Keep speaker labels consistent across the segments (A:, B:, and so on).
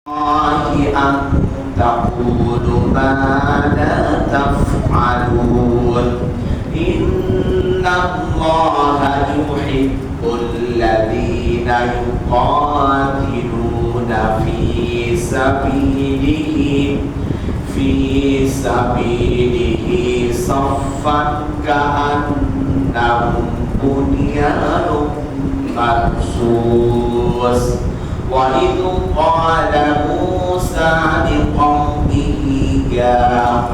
A: أن تقولوا ما لا تفعلون إن الله يحب الذين يقاتلون في سبيله صفا كأنهم بنيان مرصوص وإذ قال موسى لقومه يا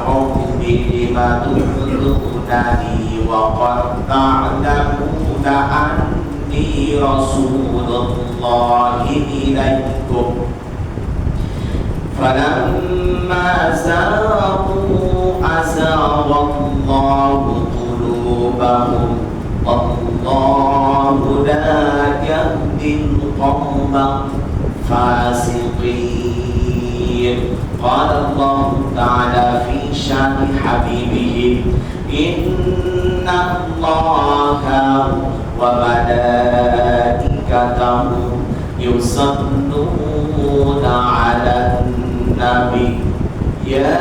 A: قوم لم تؤذونني وقد تعلمون أني رسول الله إليكم فلما زاغوا أزاغ الله قلوبهم والله لا يهدي القوم الفاسقين. قال الله تعالى في شان حبيبه إن الله وملائكته يصلون على النبي يا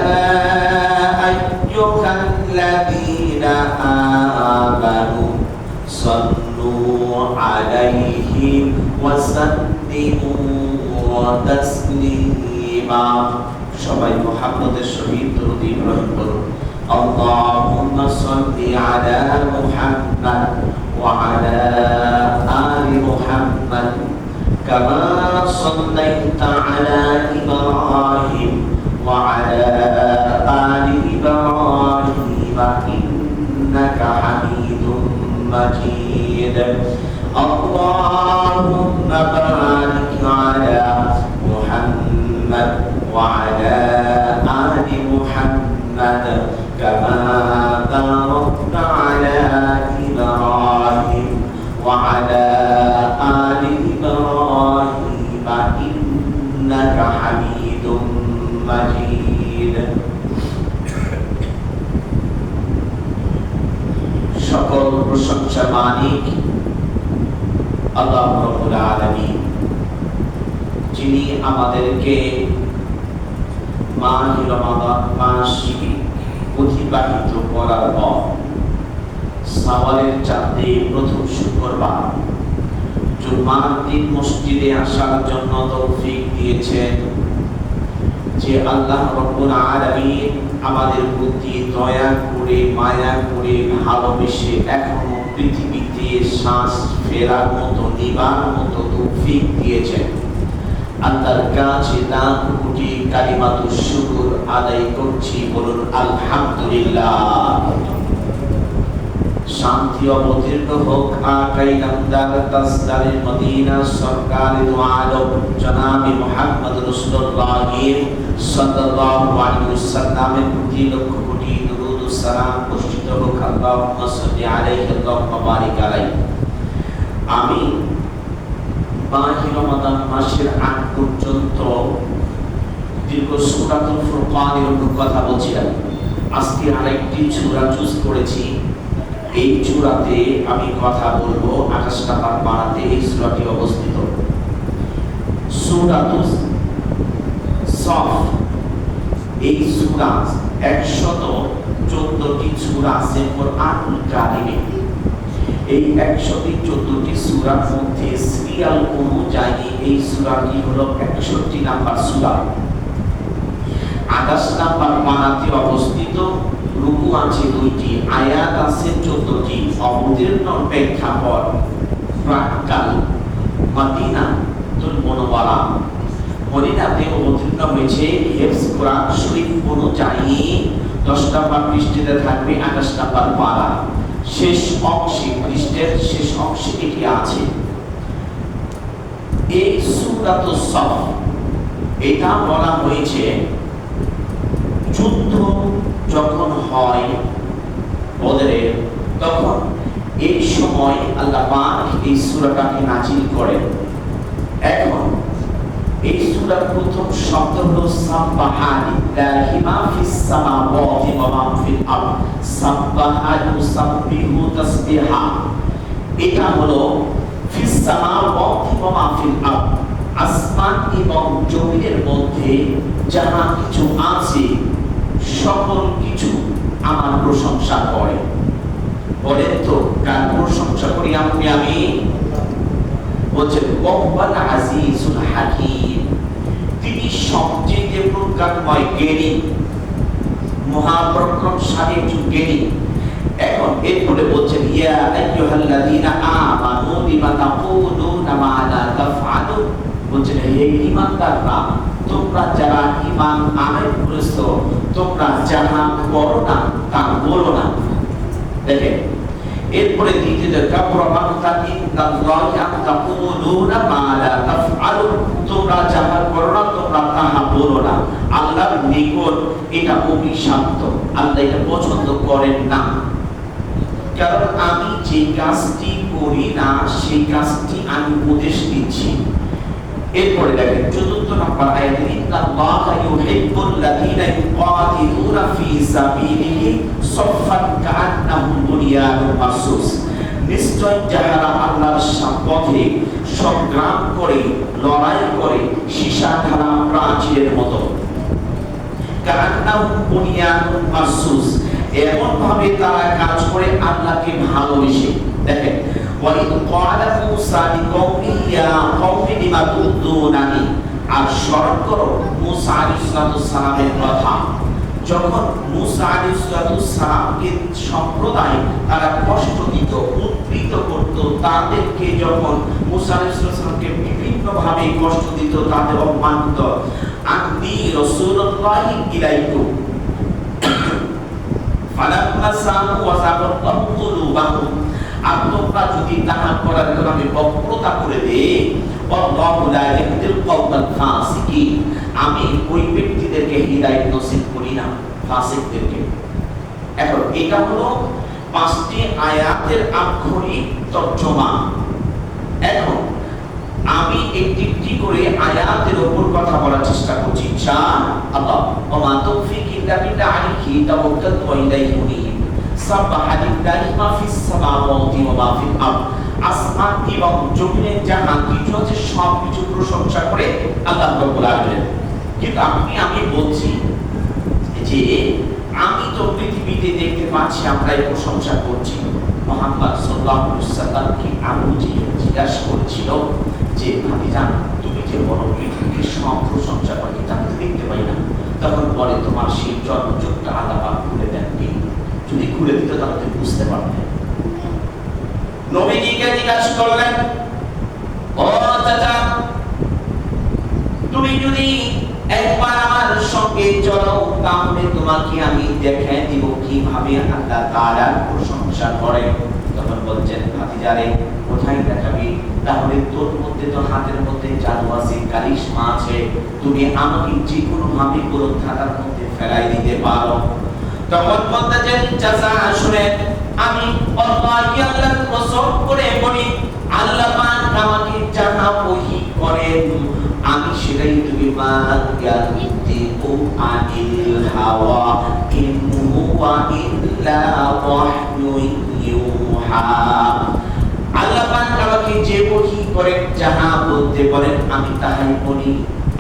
A: أيها الذين آمنوا صلوا عليه وسلموا تسليما সবাই মুহাম্মদের শহীদ দরুদ ইব্রাহিম পড়ুন اللهم صل على محمد وعلى آل محمد كما صليت على إبراهيم وعلى آل إبراهيم إنك حميد مجيد اللهم بارك على محمد وعلى آل محمد كما باركت على إبراهيم وعلى آل إبراهيم إنك حميد مجيد সকল প্রশংসা মালিক আল্লাহ রাব্বুল আলামিন, যিনি আমাদেরকে মাহে রমাদান মাস অতিবাহিত করার পর শাওয়ালের চাঁদে প্রথম শুক্রবার জুমার দিন মসজিদে আসার জন্য তৌফিক দিয়েছেন। যে আল্লাহ রাব্বুল আলামিন আমাদের প্রতি দয়া করে মায়া করে ভালোবেসে এখনো পৃথিবীতে শ্বাস ফেরার মতো নিবার মতো তৌফিক দিয়েছেন, আল্লাহর কাছে লাখ কোটি কালিমাতুশ শুকর আদায় করছি, বলুন আলহামদুলিল্লাহ। শান্তি অবতীর্ণ হোক আকাই নামদার তাজদারে মদিনা সরকারে দু আলম জনাবে মুহাম্মদ রাসূলুল্লাহ সাল্লাল্লাহু আলাইহি ওয়াসাল্লামের প্রতি লক্ষ কোটি দরুদ ও সালাম বর্ষিত হোক। আল্লাহুম্মা সাল্লি আলাইহি ওয়া বারিক আলাইহি। আমি মাহে রমাদান মাসের আগ পর্যন্ত দীর্ঘ সূরাতুল ফুরকানের উপর কথা বলছিলাম। আজকে আরেকটি সূরা চুজ করেছি। এই সূরাতে আমি কথা বলবো 28 নম্বর পারাতে এই সূরাটি অবস্থিত। সূরাতুস সফ, এই সূরা 114টি সূরা আছে কোরআনুল কারিমে। এই 114টি সূরার মধ্যে সিরিয়াল অনুযায়ী এই সূরাটি হলো 61 নম্বর সূরা। 28 নম্বর পারাতে অবস্থিত। রুকু আছে 2টি, আয়াত আছে 14টি। অবতীর্ণ প্রেক্ষাপট প্রাক্কাল মদিনাতুল মুনাওয়ারা, মদিনাতে অবতীর্ণ হয়েছে। হেফজ কোরআন শরীফ অনুযায়ী 10 নম্বর পৃষ্ঠাতে থাকবে 28 নম্বর পারা। শেষ অংশে, পৃষ্ঠের শেষ অংশে এটি আছে। এই সূরাতুস সফ, এটা বলা হয়েছে যুদ্ধ যখন হয় বদরের, তখন এই সময় আল্লাহ পাক এই সূরাটাকে নাযিল করেন। এখন এই সূরার প্রথম শব্দ হলো সাব্বাহা লিল্লাহি মা ফিস সামাওয়াতি ওয়া মা ফিল আরদ। সাব্বাহা ইউসাব্বিহু তাসবিহা, এটা হলো ফিস সামাওয়াতি ওয়া মা ফিল আরদ, আসমান এবং জমিনের মধ্যে মধ্যে যাহা কিছু আছে সকল কিছু আমার প্রশংসা করে। বলেন তো কার প্রশংসা করি আমি? বলছেন ওয়াল আজিজুল হাকীম, তিনি সবচেয়ে প্রজ্ঞাময় জ্ঞানী, মহাপরাক্রমশালী একজন জ্ঞানী। এখন এরপরে বলছেন ইয়া আইয়ুহাল্লাযীনা আমানু লিমা তাকুলুনা মা লা তাফআলুন, বলছেন হে ঈমানদাররা, তোমরা যারা ঈমান আনয়ন করেছো তোমরা যাহা করো না তা বলো না। দেখেন এরপরে দ্বিতীয়ত কাবরা মাকতান ইনদাল্লাহি আন তাকুলুনা মা লা তাফআলুন, তোমরা যাহা করো না তোমরা তাহা বলো না। আল্লাহর নিকট এটা অভিশপ্ত, আল্লাহ এটা পছন্দ করেন না। কারণ আমি যে কাজটি করি না সেই কাজটি আমি উপদেশ দিচ্ছি। এরপরে দেখেন চতুর্থ নম্বর আয়াতে ইন্নাল্লাহা ইউহিব্বুল লাযীনা ইউকাতিলুনা ফী সাবিলিহি সাফফান কাআন্নাহুম বুনিয়ানুম মারসুস, নিশ্চয় যাহারা আল্লাহর পথে সংগ্রাম করে লড়াই করে সীসা ঢালা প্রাচীরের মতো। কাআন্নাহুম বুনিয়ানুম মারসুস, এমন ভাবে তারা কাজ করে আল্লাহকে ভালোবেসে। দেখেন ওয়াইদ ক্বালা মূসা লিকওমিহি ইয়া কওমি লিমা তুযুনানি, আর স্মরণ করো মূসা আলাইহিস সালামের কথা, যখন মূসা আলাইহিস সালামকে সম্প্রদায় তারা কষ্ট দিত, উদ্বৃত করত, তাদেরকে যখন মূসা আলাইহিস সালামকে বিভিন্ন ভাবে কষ্ট দিত, তাদের অপমান করত, আন্নী রাসূলুল্লাহি ইলাইকুম ফালাম্মা সামু ওয়া যাগাত কুলুবাহুম, আর তোমরা যদি তাহা করার কারণে বক্রতা করে দে, আল্লাহু লা ইয়াহদিল কওমাল ফাসিকিন, আমি ওই ব্যক্তিদেরকে হিদায়াত নসিব করি না, ফাসিকদেরকে। এখন এটা হলো পাঁচটি আয়াতের আক্ষরিক তর্জমা। এখন আমি একটি করে আয়াতের উপর কথা বলার চেষ্টা করছি ইনশাআল্লাহ। ওয়া মা তাওফীক ইল্লা বিল্লাহ আলাইহি তাওয়াক্কালতু ওয়া ইলাইহি উনীব। সাবহানা লিল্লাহি মা ফিস সামাওয়াতি ওয়া মা ফিল আরদ, আসমান এবং জমিনে যাহা কিছু আছে সব কিছু প্রশংসা করে আল্লাহ রাব্বুল আলামিন। কিন্তু আমি বলছি যে আমি তো পৃথিবীতে দেখতে পাচ্ছি আমরাই প্রশংসা করছি। মুহাম্মদ সাল্লাল্লাহু আলাইহি ওয়াসাল্লামকে আবু জাহল জিজ্ঞাসা করেছিল যে ভাতিজান তুমি যে বড় পৃথিবীকে সব প্রশংসা করে তা আমি দেখতে পাই না। তখন বলে তোমার সেই জন্মযোগটা আল্লাহ পাক খুলে দেন, যদি খুলে দিত তাহলে তুমি বুঝতে পারবে। নবীজিকে জিজ্ঞাসা করলেন ও চাচা তুমি যদি একবার আমার সঙ্গে চলো তাহলে তোমাকে আমি দেখাই দিব কিভাবে আল্লাহ তাআলার প্রশংসা করে। তখন বলছেন ভাতিজারে কোথায় দেখাবি? তাহলে তোর মধ্যে তো হাতের মধ্যে জাদু আছে, কারিশমা আছে, তুমি আমাকে যে কোনো ভাবে কোন ধাঁধার মধ্যে ফেলাই দিতে পারো। তখন বলতেছেন চাচা শুনেন, আমি আল্লাহকে আল্লাহর কসম করে বলি আল্লাহ পাক আমাকে যাহা ওহী করেন আমি সেটাই তুমি ইয়াতিকু আনিল হাওয়া ইন হুয়া ইল্লা ওয়াহয়ুন ইউহা। আল্লাহ পাক আমাকে যে ওহী করেন যাহা বলতে বলেন আমি তাহাই বলি,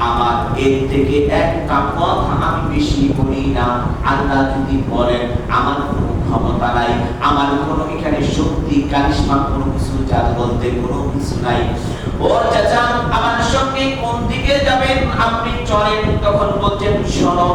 A: আমার এর থেকে একটা কথা আমি বেশি বলি না। আল্লাহ যদি বলেন আমার কোনো ক্ষমতা নাই, আমার কোনো এখানে শক্তি কারিশমা কোনো কিছু জাদু বলতে কোনো কিছু নাই। ও চাচা আমার সঙ্গে কোন দিকে যাবেন আপনি চলেন। তখন বলছেন শোনো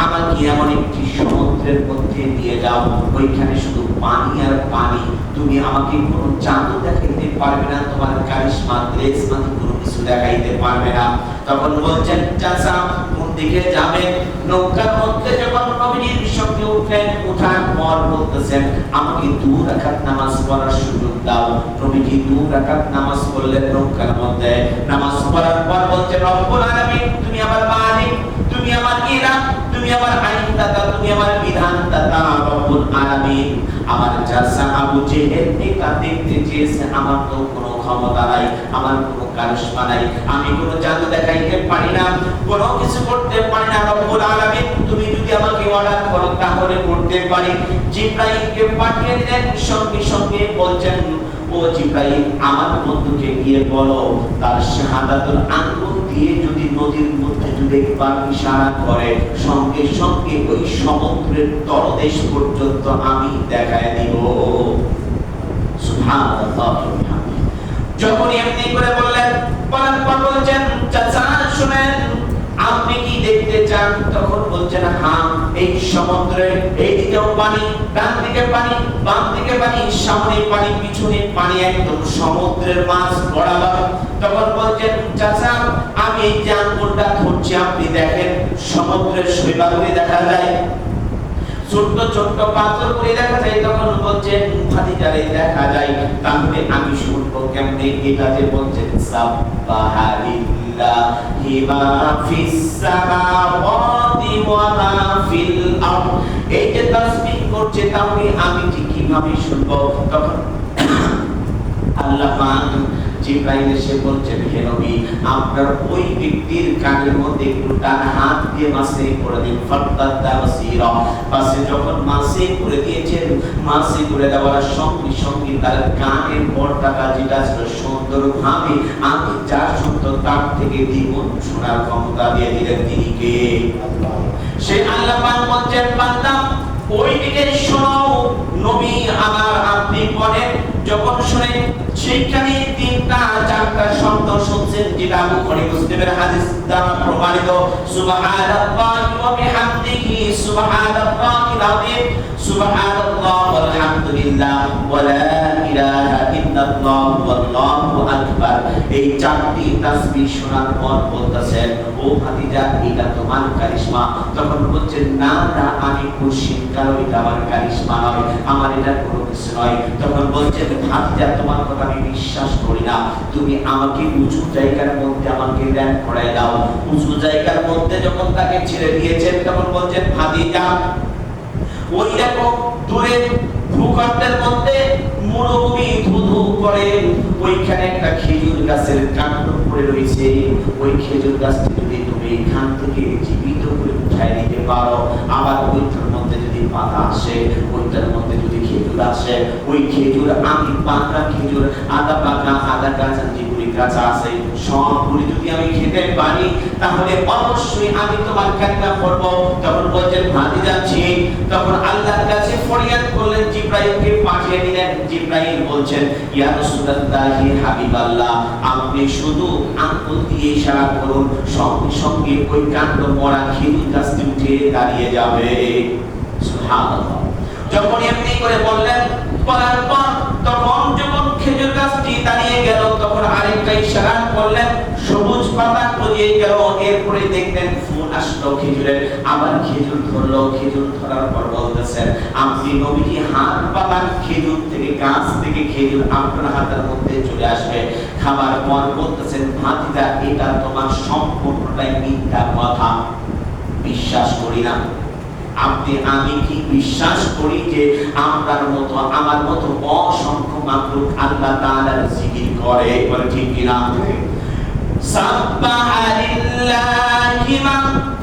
A: আমাকে এমন একটি সমুদ্রের মধ্যে নিয়ে যাও, ওইখানে শুধু পানি আর পানি, তুমি আমাকে কোনো জাদু দেখাইতে পারবে না, তোমার কারিশমা গ্রেসমা কোনো কিছু দেখাইতে পারবে না। তখন বলছেন চাচা কোন দিকে যাবেন? নৌকার মধ্যে যখন নবীর সঙ্গে উঠলেন, উঠার পর বলতেছেন আমাকে 2 রাকাত নামাজ পড়ার সুযোগ দাও। নবীজি 2 রাকাত নামাজ পড়লেন নৌকার মধ্যে। নামাজ পড়ার পর বলছেন রব্বুল আলামিন তুমি আমার মালিক, তুমি আমার ইলাহ, তুমি আমার আইনদাতা, তুমি আমার বিধানদাতা রব্বুল আলামিন। আমার চাচা আবু জেহেল এটা দেখতে চেয়েছে, আমার তো কোনো ক্ষমতা নাই, আমার কোনো কারিশমা নাই, আমি কোনো জাদু দেখাইতে পারি না, কোনো কিছু করতে পারি না। রব্বুল আলামিন তুমি যদি আমাকে অর্ডার করো তাহলে করতে পারি। জিবরাইলকে পাঠিয়ে দিলেন, সঙ্গে সঙ্গে বলছেন ও জিব্রাইল আমার বন্ধুকে গিয়ে বলো তার শাহাদাতুল আঙ্গুল দিয়ে যদি নদীর মধ্যে যদি একবার ইশারা করে সঙ্গে সঙ্গে ওই সমুদ্রের তলদেশ পর্যন্ত আমি দেখায় দিব। সুবহানাল্লাহ। যখন এমনি করে বললেন, বলেন বলছেন চাচা শুনেন আপনি কি দেখতে চান? তখন বলছেন হ্যাঁ, এই সমুদ্রের এই দিকেও পানি, ডান দিকে পানি, বাম দিকে পানি, সামনে পানি, পিছনে পানি, একদম সমুদ্রের মাছ বরাবর। তখন বলছেন চাচা আমি এই যে আঙ্গুলটা ধরছি আপনি দেখেন সমুদ্রের সৈকতগুলি দেখা যায়, ছোট্ট ছোট্ট পাথরগুলি দেখা যায়। তখন বলছেন ভাতিজারে দেখা যায়, তাহলে আমি শুনবো কেমনে? এটা যে বলছেন সাব্বাহালিল্লাহি মা ফিস সামাওয়াতি ওয়া মা ফিল আরদ, এই যে তাসবিহ করছে তাহলে আমি ঠিক কিভাবে শুনবো? তখন আল্লাহ পাক জিব্রাইল এসে বলছেন হে নবী আপনার ওই ব্যক্তির কানের মধ্যে একটু ডান হাত দিয়ে মাসে করে দিন। ফাত্তাদা বাসীরা, পাশে যখন মাসে করে দিয়েছেন, মাসে করে দেওয়ার সঙ্গে সঙ্গে তার কানের পর্দাটা যেটা ছিল সুন্দরভাবে আমি যা শুনতো তার থেকে দ্বিগুণ শোনার ক্ষমতা দিয়ে দিলেন। তিনি কে? সে আল্লাহ পাক বলছেন বান্দা ওই দিকে শোনো নবী আমার আপনি বলেন। যখন শুনে সেইখানে তিনটা চারটা শব্দ শুনছেন যেটা বুখারী মুসলিমের হাদিস দ্বারা প্রমাণিত। সুবহানাল্লাহি ওয়া বিহামদিহি সুবহানাল্লাহিল আযীম সুবহানাল্লাহ ওয়ালহামদুলিল্লাহ ওয়া লা ইলাহা ইল্লাল্লাহ ওয়াল্লাহু আকবার। এই চারটি তাসবিহ শোনার পর বলতেছেন ও ভাতিজা এটা তোমার কারিশমা। তখন বলছেন না না আমি খুশি, কারণ এটা আমার কারিশমা নয়, আমার এটা কোনো কিছু নয়। তখন বলছেন ভাতিজা তোমার কথা আমি বিশ্বাস করি না, তুমি আমাকে উঁচু জায়গার মধ্যে আমাকে ধ্যান করায় দাও। উঁচু জায়গার মধ্যে যখন তাকে ছেড়ে দিয়েছেন তখন বলছেন ভাতিজা ওই দেখো দূরে ভূখণ্ডের মধ্যে মরুভূমি ধুধু করে, ওইখানে একটা খেজুর গাছের কাণ্ড পড়ে রয়েছে। ওই খেজুর গাছটি যদি তুমি এখান থেকে জীবিত করে উঠায় নিতে পারো, আবার ওইটার মধ্যে যদি পাতা আসে, ওইটার মধ্যে যদি খেজুর আসে, ওই খেজুর আমি পাকা খেজুর আদা পাকা আদা কাঁচা যেগুলি কাঁচা আছে সবগুলি যদি আমি খেতে পারি তাহলে অবশ্যই আমি তোমার কান্না করব। তখন বলছেন ভাতি যাচ্ছি। তখন আল্লাহর কাছে ফরিয়াদ করলেন, জিব্রাইলকে পাঠিয়ে দিলেন। জিব্রাইল বলছেন ইয়া রাসূলুল্লাহি হাবিবাল্লাহ আপনি শুধু আঙ্গুল দিয়ে ইশারা করুন, সঙ্গে সঙ্গে ওই কাণ্ড মরা খেজুর গাছটি উঠে দাঁড়িয়ে যাবে। সুবহানাল্লাহ। যখন এমনি করে বললেন, বলার পর তখন যখন খেজুর গাছটি দাঁড়িয়ে গেল তখন আরেকটা ইশারা করলেন, সবুজ পাতা গজিয়ে গেল। এরপরে দেখলেন ফুল আসলো খেজুরের, আবার খেজুর ধরলো। খেজুর ধরার পর বলতেছেন আপনি নবীজি হাত পাতান খেজুর থেকে, গাছ থেকে খেজুর আপনার হাতের মধ্যে চলে আসবে। খাবার পর বলতেছেন ভাতিজা এটা তোমার সম্পূর্ণটাই মিথ্যা কথা, বিশ্বাস করি না। আপনি আমি কি বিশ্বাস করি যে আপনার মতো আমার মতো অসংখ্য মাখলুক আল্লাহ তাআলার জিকির করে, বলে ঠিক কি না? সাব্বাহা লিল্লাহি মা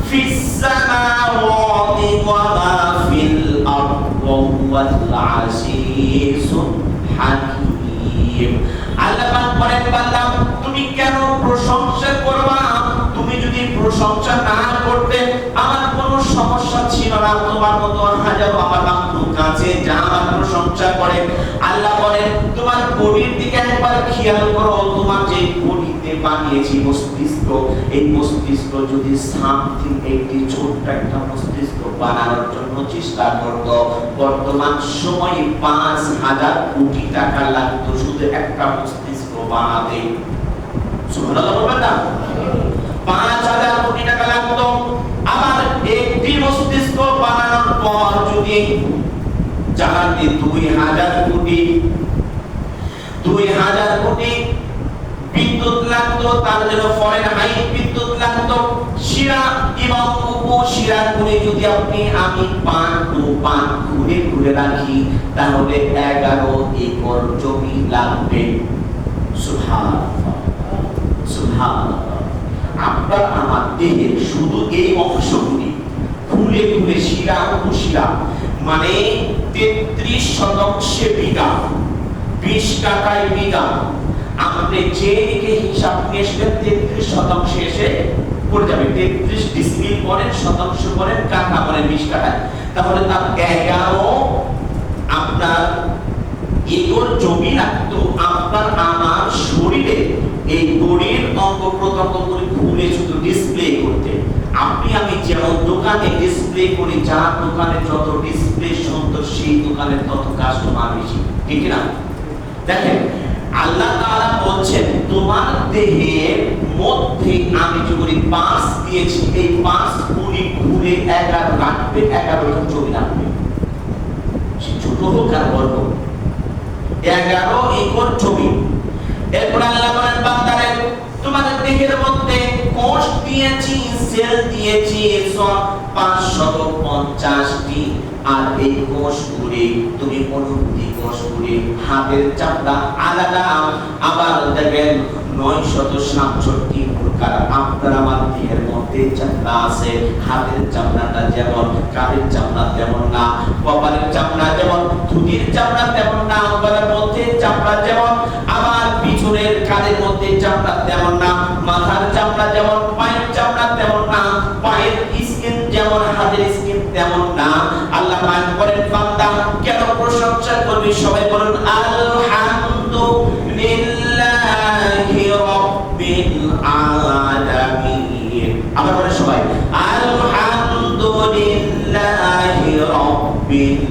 A: ফিস সামাওয়াতি ওয়া মা ফিল আরদি ওয়া হুয়াল আজিজুল হাকীম। আল্লাহ পাক বলেন বান্দা তুমি কেন প্রশংসা করবা? তুমি যদি প্রশংসা না করতে আমার কোনো সমস্যা ছিল না। তোমার মতো হাজারো আমার মাখলুক আছে যারা আমার প্রশংসা করে। আল্লাহ বলেন তোমার বডির দিকে একবার খেয়াল করো, তোমার যে বডিতে বানিয়েছি মস্তিষ্ক, এই মস্তিষ্ক যদি সামথিং একটি ছোট্ট একটা মস্তিষ্ক বানানোর জন্য চেষ্টা করত, বর্তমান সময়ে ৫,০০০ কোটি টাকা লাগতো শুধু একটা মস্তিষ্ক বানাতে। সুবহানাল্লাহ বলবেন না? ৫,০০০ কোটি টাকা লাগতো। আবার একটি মস্তিষ্ক বানানোর পর যদি জানাতে ২,০০০ কোটি বিদ্যুৎ লাগতো, তার জন্য ফরেন হাইট বিদ্যুৎ লাগতো। শিরা এবং উপশিরা করে যদি আপনি আমি পান ঘুরে ঘুরে রাখি তাহলে ১১ একর জমি লাগবে। সুবহানাল্লাহ সুবহানাল্লাহ। আপনার আমার দেহের শুধু এই অংশগুলি খুলে খুলে শিরা উপশিরা মানে ৩৩ শতাংশে বিঘা 20 কাঠায় বিঘা, আপনি যে দিকে হিসাব নিয়ে আসবেন 33% এসে পড়ে যাবে। 33 ডিসিমিল করেন, শতাংশ করেন, কাঠা করেন 20 কাঠায়, তাহলে তার 11 আপনার একর জমি লাগতো আপনার আমার শরীরে এই বডির অঙ্গ প্রত্যঙ্গগুলি খুলে শুধু ডিসপ্লে করতে। আপনি আমি যেমন দোকানে ডিসপ্লে করি, যার দোকানে যত ডিসপ্লে সুন্দর সেই দোকানের তত কাস্টমার বেশি, ঠিক না? দেখেন আল্লাহ তাআলা বলছেন তোমার দেহের মধ্যে আমি যদি 5 দিয়েছি, এই 5 গুলি ঘুরে 11 রাখবে, 11 জন জমি রাখবে, সে ছোট হোক আর বড় হোক, 11 একর জমি। এরপর আল্লাহ বলেন বান্দারে তোমাদের দেহের মধ্যে কোষ দিয়েছি, সেল দিয়েছি 550টি, আর এই কোষগুলি তুমি অনুভূতি কোষগুলি হাতের চামড়া আলাদা, আবার দেখেন 967 প্রকার আপনার আমার দেহের মধ্যে চামড়া আছে। হাতের চামড়াটা যেমন, কাঁধের চামড়া তেমন না, কপালের চামড়া যেমন, থুতির চামড়া তেমন না, গলার মধ্যে চামড়া যেমন, আবার পিছনের কাঁধের মধ্যে চামড়া তেমন না, মাথার চামড়া যেমন, পায়ের চামড়া তেমন না, পায়ের স্কিন যেমন, হাতের স্কিন তেমন না। আল্লাহ পাক বলেন বান্দা কেন প্রশংসা করবি? সবাই বলুন আলহামদুলিল্লাহি রাব্বিল আলামিন। আবার বলেন সবাই আলহামদুলিল্লাহি রাব্বিল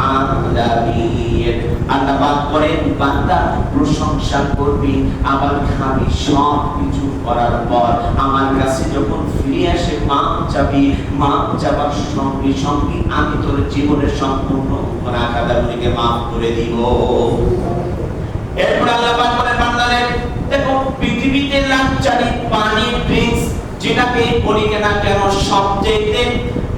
A: আলামিন। আল্লাহ পাক বলেন বান্দা প্রশংসা করবি, আবার খাবি, সব কিছু করার পর আমার কাছে যখন ফিরে আসে মাপ চাবি, মাপ চাবার সঙ্গে সঙ্গে আমি তোর জীবনের সম্পূর্ণ গুনাহগুলোকে মাফ করে দিব। এরপর আল্লাহ পাক বলেন বান্দারে দেখো পৃথিবীতে লাক্সারি পানি ড্রিঙ্কস যেটাকে বলি না কেন সবচেয়ে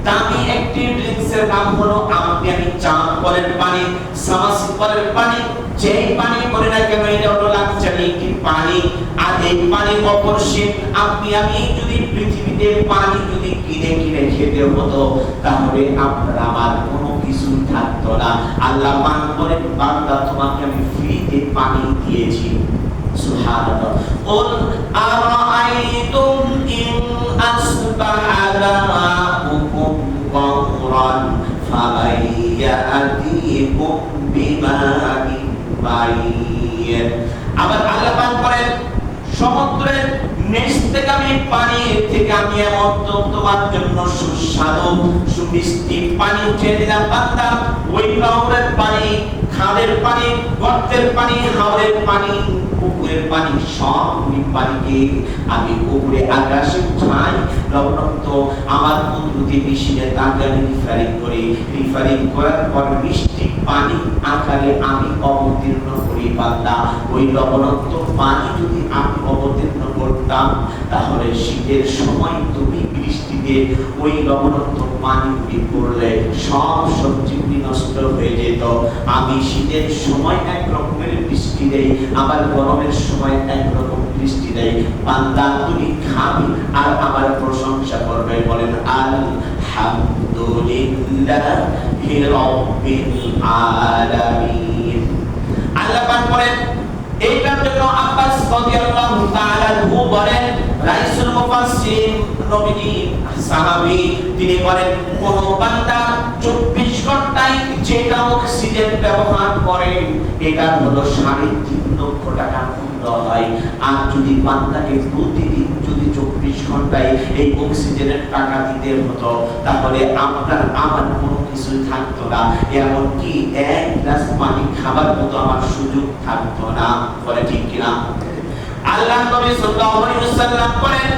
A: দামি একটি ড্রিঙ্কসের নাম হলো আপনি আমি চান কলের পানি, সামাসি কলের পানি, যেই পানি বলে না কেন এটা হলো লাক্সারি একটি পানি। আর এই পানি অপরিশীল, আপনি আমি যদি পৃথিবীতে পানি যদি কিনে কিনে খেতে হতো তাহলে আপনার আমার কোনো কিছু থাকতো না। আল্লাহ পাক বলেন বান্দা তোমাকে আমি ফ্রিতে পানি দিয়েছি। সুবহানাল্লাহ। কুল আরাআইতুম ইন আসবাহা মাউকুম গওরান ফামান ইয়াতিকুম বিমাইন মাইয়্যিন। আবার আল্লাহ পাক বলেন সমুদ্রের নিচ থেকে আমি পানি থেকে আমি এমন তোমার জন্য সুস্বাদু সুমিষ্টি পানি উঠিয়ে দিলাম বান্দা। ওই নদীর পানি, খালের পানি, গর্তের পানি, হাওরের পানি, পুকুরের পানি, সব পানিকে আমি উপরে আকাশে উঠাই, লবণাক্ত আমার কুদরতি মিশিয়ে তাকে আমি রিফারিং করার পর মিষ্টি পানি আকারে আমি অবতীর্ণ করি বান্দা। ওই লবণাক্ত পানি যদি আমি অবতীর্ণ করতাম তাহলে শীতের সময় তুমি বৃষ্টিতে ওই লবণাক্ত পানিগুলি পড়লে সব সবজিগুলি নষ্ট হয়ে যেত। আমি শীতের সময় এক রকমের বৃষ্টি দেই, আবার গরমের সময় একরকম বৃষ্টি দেই। বান্দা তুমি খাবি আর আমার প্রশংসা করবে, বলেন আলহামদুলিল্লাহি রাব্বিল আলামিন। আল্লাহ পাক বলেন এইটার জন্য আব্বাস রাদিয়াল্লাহু তাআলা আনহু বলেন রাইসুল মুফাসসিরিন নবী সাহাবী তিনি বলেন কোন বান্দা 24 ঘন্টায় যেটা অক্সিজেন ব্যবহার করে এটা হলো 3.5 লক্ষ টাকা মূল্য হয়। আর যদি বান্দাকে প্রতিদিন যদি 24 ঘন্টায় এই অক্সিজেনের টাকা দিতে হতো তাহলে আপনার আমার কোনো কিছু থাকতো না, এমনকি এক গ্লাস পানি খাবার মতো আমার সুযোগ থাকতো না। বলে ঠিক কিনা? আল্লাহ নবী সাল্লাল্লাহু আলাইহি ওয়াসাল্লাম বলেন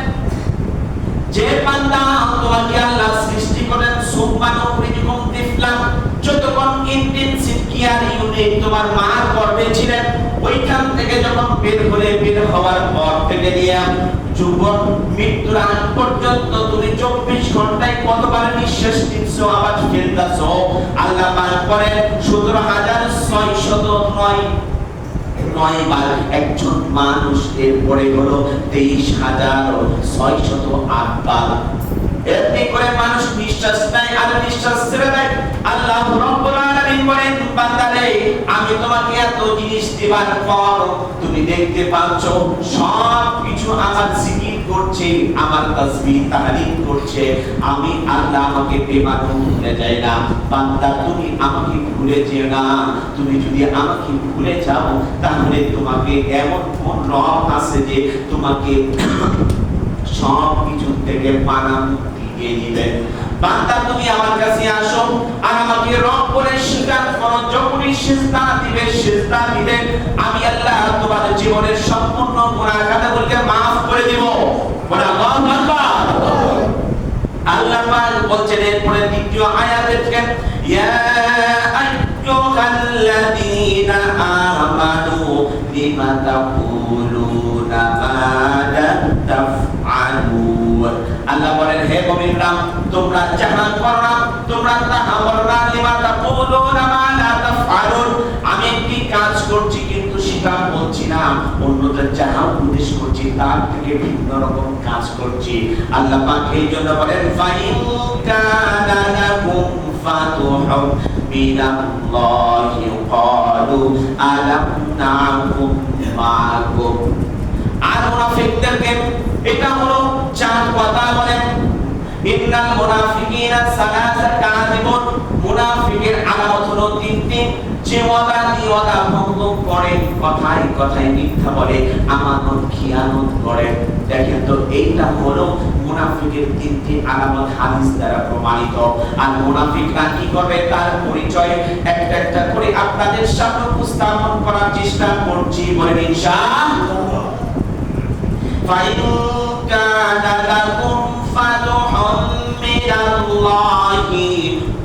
A: যে বান্দা তোমাকে আল্লাহ সৃষ্টি করেন সুবহানাহু তিফলাম, যতক্ষণ ইন্টেনসিভ কেয়ার ইউনিট তোমার মার গর্ভে ছিলেন ওইখান থেকে যখন বের হওয়ার পর থেকে নিয়ে জীবন মৃত্যুর আগ পর্যন্ত তুমি 24 ঘন্টায় কতবার নিঃশ্বাস নিচ্ছ আবার ফেলতেছ। আল্লাহ পাক বলেন 17,609 বার একজন মানুষ এর পরে হলো 23,608 বার। এমনি করে মানুষ নিঃশ্বাস নেয় আর নিঃশ্বাস ছেড়ে দেয়। আল্লাহ রাব্বুল আলামিন বলেন বান্দারে আমি তোমাকে এত জিনিস দেবার পর তুমি দেখতে পাচ্ছ সব কিছু আমার জিকির করছে, আমার তাসবিহ তাহলিল করছে, আমি আল্লাহ আমাকে বেমানুন ভুলে যাই না। বান্দা তুমি আমাকে ভুলে যেও না, তুমি যদি আমাকে ভুলে যাও তাহলে তোমাকে এমন কোন রব আছে যে তোমাকে সব কিছু থেকে পানা মুক্তি দিয়ে দিবেন। বান্দা তুমি আমার কাছে আসো আর আমাকে রব বলে স্বীকার করো, যখনই সিজদা দিবে, সিজদা দিলে আমি আল্লাহ তোমার জীবনের সম্পূর্ণ গুনাহ খাতাগুলোকে maaf করে দেব। বলে আল্লাহু আকবার। আল্লাহ পাক বলছেন এরপরে দ্বিতীয় আয়াতে দেখেন, ইয়া আইয়ুহাল্লাযীনা আমানু লিমা তাকুলুনা মা লা তাফআলুন। আল্লাহ বলেন হে মুমিনরা তোমরা যাহা করো না, তোমরা তাহা করো না, লিমা তাকুলুনা মা লা তাফআলুন। আমি একটি কাজ করছি কিন্তু সেটা বলছি না, অন্যদের যাহা উপদেশ করছি তার থেকে ভিন্ন রকম কাজ করছি। আল্লাহ পাক এই জন্য বলেন ফাইন কানা লাকুম ফাতুহু মিনাল্লাহি ক্বালু আলাম নাকুম মাআকুম। আর মুনাফিকদেরকে এটা হলো চার কথা বলেন, ইন্নাল মুনাফিকিনা সালাসা কাযিবুন। মুনাফিকের আলামত হলো তিনটি, যে ওয়াদা দিয়ে ওয়াদা ভঙ্গ করে, কথায় কথায় মিথ্যা বলে, আমানত খিয়ানত করে। দেখেন তো এইটা হলো মুনাফিকের তিনটি আলামত হাদিস দ্বারা প্রমাণিত। আর মুনাফিকরা কি করবে তার পরিচয় একটা একটা করে আপনাদের সামনে উপস্থাপন করার চেষ্টা করছি, বলেন ইনশাআল্লাহ। ফাইন কানা লাকুম ফাতুহুন মিনাল্লাহি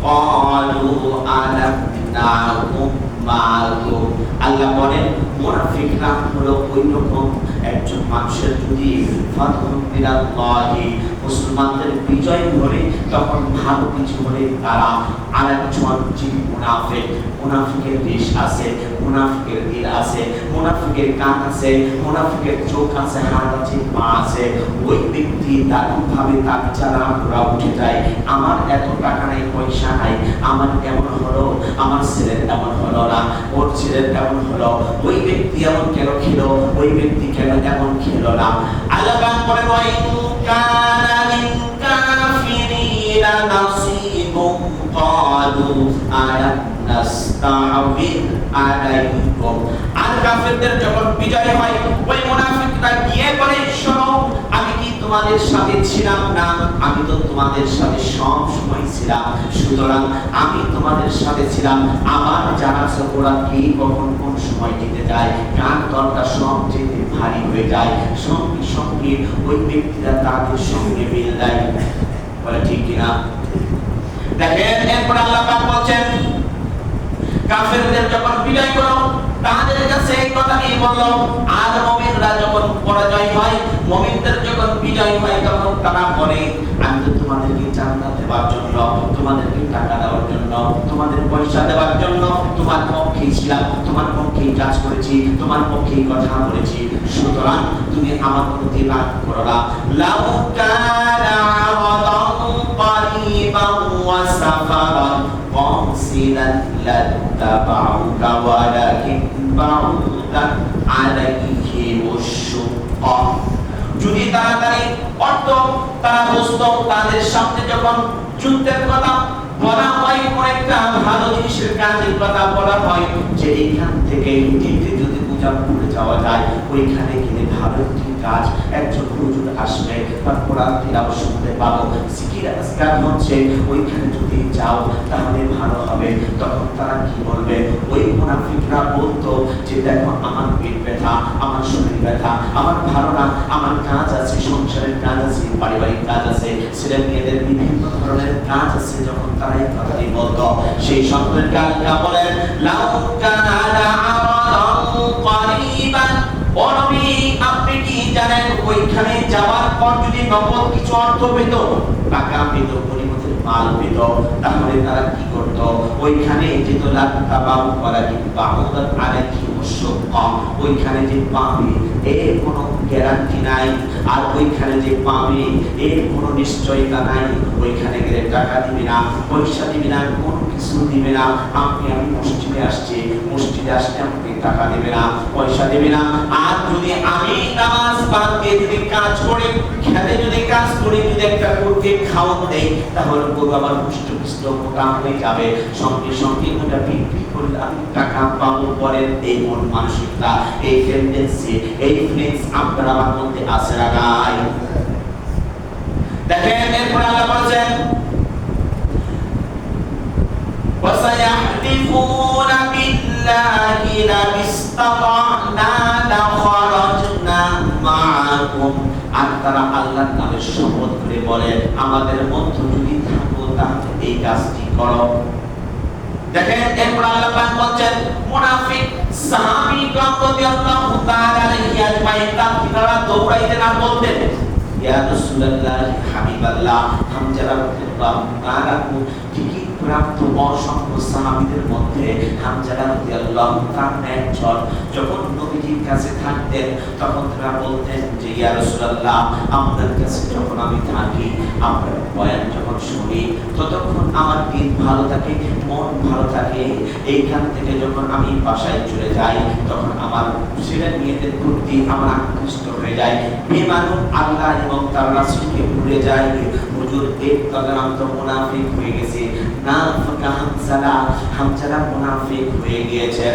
A: ক্বালু আলাম নাকুম মাআকুম। আল্লাহ বলেন মুনাফিকরা হলো ওই রকম একজন মানুষের যদি ফাতুহুন মিনাল্লাহি মুসলমানদের বিজয় হলে তখন ভালো কিছু হলে তারা আরেকজন যে মুনাফিক, মুনাফিকের দেশ আছে, মুনাফিকের দিল আছে, মুনাফিকের কান আছে, মুনাফিকের চোখ আছে, হাত আছে, পা আছে, ওই ব্যক্তি দারুণ ভাবে তার চারা পুরা উঠে যায়। আমার এত টাকা নাই, পয়সা নাই, আমার এমন হলো, আমার ছেলের এমন হলো না, ওর ছেলের এমন হলো, ওই ব্যক্তি এমন কেন খেলো, ওই ব্যক্তি কেন এমন খেলো না। আল্লাহ পাক বলেন ওয়া ইন কানা লিল কাফিরিনা নাসিবুন ক্বালু আলাম নাস্তা'বিদ আলাইকুম। আর কাফেরদের যখন বিজয় হয় ওই মুনাফিকরা গিয়ে বলে শোনো আমি কি তোমাদের সাথে ছিলাম না, আমি তো তোমাদের সাথে সব সময় ছিলাম, সুতরাং আমি তোমাদের সাথে ছিলাম, আমার জানা ওরা কি কখন কোন সময় যেতে যায়, কার দলটা সব যেতে ভারী হয়ে যায়, সঙ্গে সঙ্গে ওই ব্যক্তিরা তাদের সঙ্গে মিল দেয়। বলে ঠিক কিনা? দেখেন এরপর আল্লাহ পাক বলছেন কাফেরদের যখন বিজয় করো তাদের কাছে এই কথা নিয়ে বললো, আর মুমিনরা যখন পরাজয় হয়, মুমিনদের যখন বিজয় হয় তখন তারা বলে আমি তো তোমাদেরকে জান্নাত দেওয়ার জন্য, তোমাদেরকে টাকা দেওয়ার জন্য, তোমাদের পয়সা দেওয়ার জন্য তোমার পক্ষেই ছিলাম, তোমার পক্ষেই কাজ করেছি, তোমার পক্ষেই কথা বলেছি, সুতরাং তুমি আমার প্রতি রাগ করো না। লাউ কানা আরাদান কারিবান ওয়া সাফারান قاصدا لاتبعوك ولكن بعدت عليهم الشقة। যদি তাড়াতাড়ি অর্থ তারা বুঝতো তাদের সামনে যখন যুদ্ধের কথা বলা হয়, অনেকটা ভালো জিনিসের কাজের কথা বলা হয় যে এইখান থেকে যেতে যদি মুজাফফরে যাওয়া যায় ওইখানে গেলে ভালো একটি কাজ, একজন হুজুর আসবে বা কোরআন তিলাওয়াত শুনতে পাবো, জিকির আজকার হচ্ছে, ওইখানে যদি যাও তাহলে ভালো হবে। তখন তারা কি বলবে? ওই মুনাফিকরা বলতো যে দেখো আমার পেট ব্যথা, আমার শরীর ব্যথা, আমার ভালো না, আমার কাজ আছে, সংসারের কাজ আছে, পারিবারিক কাজ আছে, ছেলে মেয়েদের বিভিন্ন ধরনের কাজ আছে। যখন তারা এই কথাটি বলতো সেই সম্পর্কে আল্লাহ বলেন লাউ কানা আরাদান কারিবান। ও নবী আপনি কি জানেন ওইখানে যাওয়ার পর যদি নগদ কিছু অর্থ পেত, টাকা পেত, পরিমতের মাল পেত, তাহলে তারা কি করত? ওইখানে যেত লাত্তাবাউ ওয়ালাকিন বাউদাত আলাইহিম ওইখানে যে পাবে এর কোনো গ্যারান্টি নাই, আর ওইখানে যে পাবে এর কোনো নিশ্চয়তা নাই। ওইখানে গেলে টাকা দিবে না, পয়সা দিবে না, কোনো কিছু দিবে না। আমি মসজিদে আসছি, মসজিদে আসলে আমাকে টাকা দেবে না, পয়সা দেবে না। আর যদি আমি নামাজ বাদ দিয়ে যদি কাজ করি, খেতে যদি কাজ করি, যদি একটা গরুকে খাওয়ান দেই, তাহলে গরু আমার হুষ্ট মোটা হয়ে যাবে, সঙ্গে সঙ্গে ওটা বিক্রি করলে আমি টাকা পাবো। পরের এই মন মানসিকতা, এই টেন্ডেন্সি, এই ফিলিংস আপনার আমার মধ্যে আছে না নাই? দেখেন এরপর আল্লাহ বলেছেন وَسَيَحْلِفُونَ بِاللَّهِ لَمِسْتَطَعْنَا لَخَرَجْنَا مَعَكُمْ। আর তারা আল্লাহর নামে শপথ করে বলে, আমাদের মধ্য যদি থাকো তাহলে এই কাজটি করো। দেখেন এরপর আল্লাহ পাক বলেন মুনাফিক সাহাবীগণ রাদিয়াল্লাহু তাআলা আলাইহি আজমাইন তারা দৌড়াইতে না বলতেন, ইয়া রাসূলুল্লাহ হাবিবাল্লাহ, হামজা রাদিয়াল্লাহু তাআলা ঠিকই প্রাপ্ত অসংখ্য সাহাবীদের মধ্যে হামজা রাদিয়াল্লাহু তাআলা একজন। যখন নবীজির কাছে থাকতেন তখন তারা বলতেন যে ইয়া রাসূলুল্লাহ, আপনার কাছে যখন আমি থাকি, আপনার বয়ান যখন শুনি, ততক্ষণ আমার দিন ভালো থাকে, মন ভালো থাকে। এইখান থেকে যখন আমি বাসায় চলে যাই, তখন আমার ছেলে মেয়েদের প্রতি আমার আকৃষ্ট হয়ে যায়। বেমানুষ আল্লাহ এবং তার রাসূলকে ভুলে যায়। হুজুর এক তদরান্ত মুনাফিক হয়ে গেছে, নাফিকা হামজালা মুনাফিক হয়ে গিয়েছে।